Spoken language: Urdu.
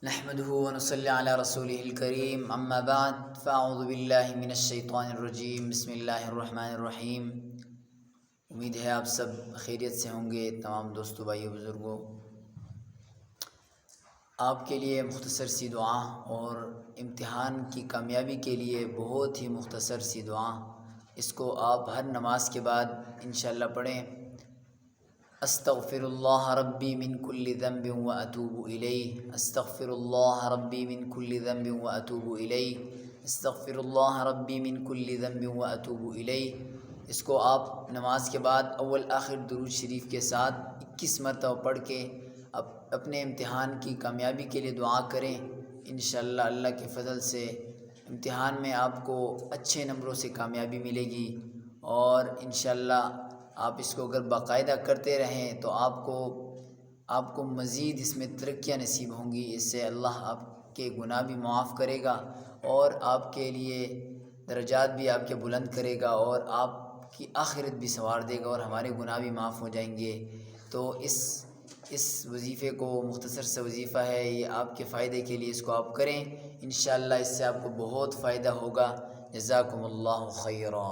نحمده ونصلي على رسوله الكريم اما بعد فاعوذ باللہ من الشیطان الرجیم بسم اللہ الرحمن الرحیم۔ امید ہے آپ سب خیریت سے ہوں گے۔ تمام دوستوں، بھائیوں، بزرگوں، آپ کے لیے مختصر سی دعا اور امتحان کی کامیابی کے لیے بہت ہی مختصر سی دعا، اس کو آپ ہر نماز کے بعد انشاءاللہ پڑھیں۔ استغفر اللہ ربی من کل ذنب واتوب الیہ، استغفر اللہ ربی من کل ذنب واتوب الیہ، استغفر اللہ ربی من کل ذنب واتوب الیہ۔ اس کو آپ نماز کے بعد اول آخر درود شریف کے ساتھ 21 مرتبہ پڑھ کے اپنے امتحان کی کامیابی کے لیے دعا کریں۔ انشاءاللہ اللہ کے فضل سے امتحان میں آپ کو اچھے نمبروں سے کامیابی ملے گی، اور انشاءاللہ آپ اس کو اگر باقاعدہ کرتے رہیں تو آپ کو مزید اس میں ترقیاں نصیب ہوں گی۔ اس سے اللہ آپ کے گناہ بھی معاف کرے گا اور آپ کے لیے درجات بھی آپ کے بلند کرے گا، اور آپ کی آخرت بھی سنوار دے گا، اور ہمارے گناہ بھی معاف ہو جائیں گے۔ تو اس وظیفے کو، مختصر سا وظیفہ ہے یہ، آپ کے فائدے کے لیے اس کو آپ کریں۔ انشاءاللہ اس سے آپ کو بہت فائدہ ہوگا۔ جزاکم اللہ خیرا۔